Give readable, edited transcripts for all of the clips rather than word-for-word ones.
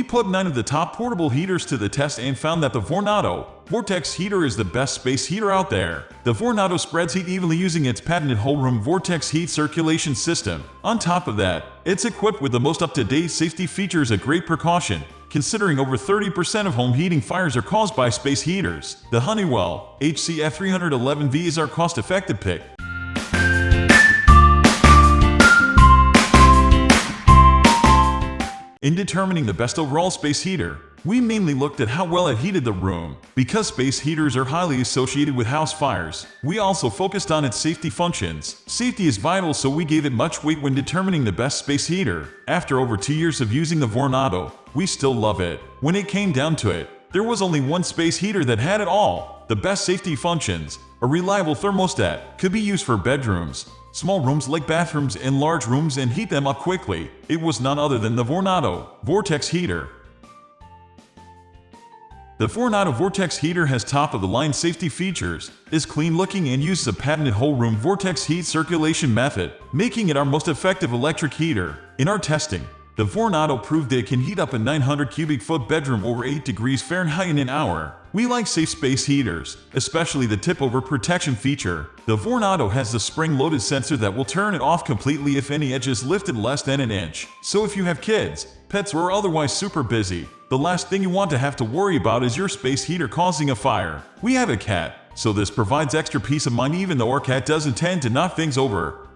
We put 9 of the top portable heaters to the test and found that the Vornado Vortex Heater is the best space heater out there. The Vornado spreads heat evenly using its patented whole-room Vortex heat circulation system. On top of that, it's equipped with the most up-to-date safety features, a great precaution, considering over 30% of home heating fires are caused by space heaters. The Honeywell HCF311V is our cost-effective pick. In determining the best overall space heater, we mainly looked at how well it heated the room. Because space heaters are highly associated with house fires, we also focused on its safety functions. Safety is vital, so we gave it much weight when determining the best space heater. After over 2 years of using the Vornado, we still love it. When it came down to it, there was only one space heater that had it all. The best safety functions: a reliable thermostat, could be used for bedrooms, small rooms like bathrooms, and large rooms, and heat them up quickly. It was none other than the Vornado Vortex Heater. The Vornado Vortex Heater has top-of-the-line safety features, is clean-looking, and uses a patented whole-room Vortex heat circulation method, making it our most effective electric heater. In our testing, the Vornado proved it can heat up a 900 cubic foot bedroom over 8 degrees Fahrenheit in an hour. We like safe space heaters, especially the tip-over protection feature. The Vornado has the spring-loaded sensor that will turn it off completely if any edge is lifted less than an inch. So if you have kids, pets, or otherwise super busy, the last thing you want to have to worry about is your space heater causing a fire. We have a cat, so this provides extra peace of mind even though our cat doesn't tend to knock things over.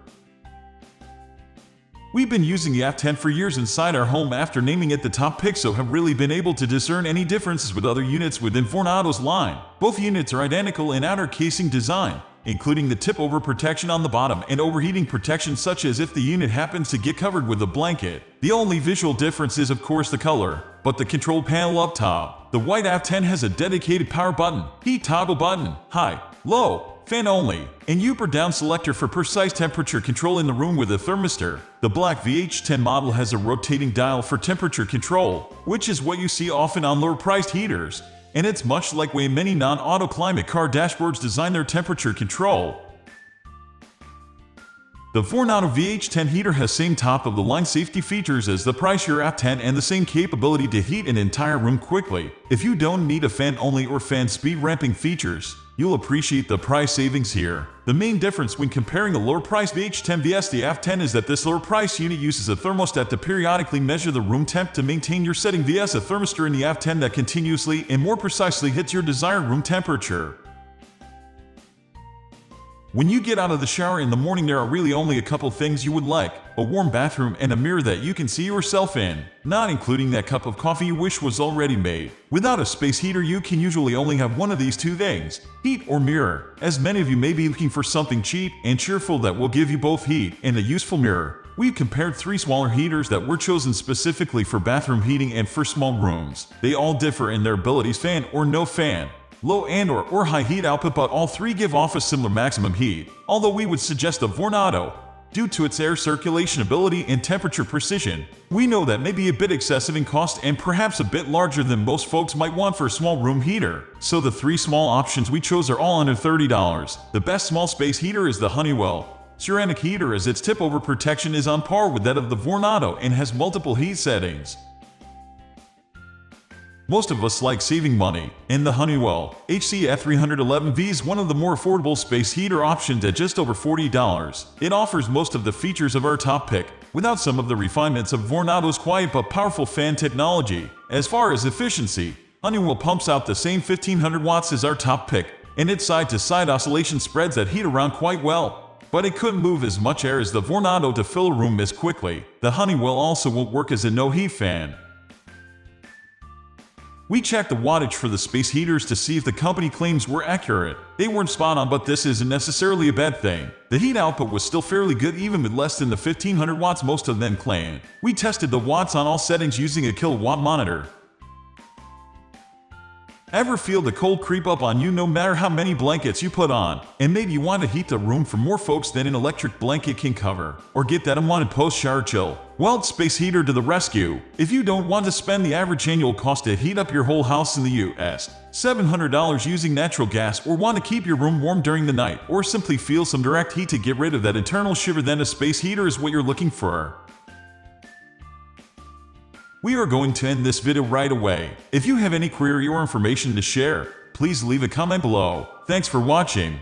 We've been using the F10 for years inside our home after naming it the top pick, so have really been able to discern any differences with other units within Vornado's line. Both units are identical in outer casing design, including the tip-over protection on the bottom and overheating protection, such as if the unit happens to get covered with a blanket. The only visual difference is of course the color, but the control panel up top. The white F10 has a dedicated power button, heat toggle button, high, low, fan only, and up or down selector for precise temperature control in the room with a thermistor. The black VH10 model has a rotating dial for temperature control, which is what you see often on lower-priced heaters, and it's much like way many non-auto climate car dashboards design their temperature control. The Vornado VH10 heater has same top-of-the-line safety features as the Pricier F10 and the same capability to heat an entire room quickly. If you don't need a fan-only or fan speed ramping features, you'll appreciate the price savings here. The main difference when comparing a lower-priced VH10 vs the F10 is that this lower-priced unit uses a thermostat to periodically measure the room temp to maintain your setting vs a thermistor in the F10 that continuously and more precisely hits your desired room temperature. When you get out of the shower in the morning, there are really only a couple things you would like: a warm bathroom and a mirror that you can see yourself in, not including that cup of coffee you wish was already made. Without a space heater, you can usually only have one of these two things: heat or mirror, as many of you may be looking for something cheap and cheerful that will give you both heat and a useful mirror. We've compared 3 smaller heaters that were chosen specifically for bathroom heating and for small rooms. They all differ in their abilities: fan or no fan, low and or high heat output, but all 3 give off a similar maximum heat. Although we would suggest the Vornado, due to its air circulation ability and temperature precision. We know that may be a bit excessive in cost and perhaps a bit larger than most folks might want for a small room heater. So the 3 small options we chose are all under $30. The best small space heater is the Honeywell ceramic heater, as its tip-over protection is on par with that of the Vornado and has multiple heat settings. Most of us like saving money, and the Honeywell HCF311V is one of the more affordable space heater options at just over $40. It offers most of the features of our top pick, without some of the refinements of Vornado's quiet but powerful fan technology. As far as efficiency, Honeywell pumps out the same 1500 watts as our top pick, and its side-to-side oscillation spreads that heat around quite well. But it couldn't move as much air as the Vornado to fill a room as quickly. The Honeywell also won't work as a no-heat fan. We checked the wattage for the space heaters to see if the company claims were accurate. They weren't spot on, but this isn't necessarily a bad thing. The heat output was still fairly good even with less than the 1500 watts most of them claim. We tested the watts on all settings using a kilowatt monitor. Ever feel the cold creep up on you no matter how many blankets you put on? And maybe you want to heat the room for more folks than an electric blanket can cover, or get that unwanted post-shower chill? Well, space heater to the rescue. If you don't want to spend the average annual cost to heat up your whole house in the US, $700 using natural gas, or want to keep your room warm during the night, or simply feel some direct heat to get rid of that eternal shiver, then a space heater is what you're looking for. We are going to end this video right away. If you have any query or information to share, please leave a comment below. Thanks for watching.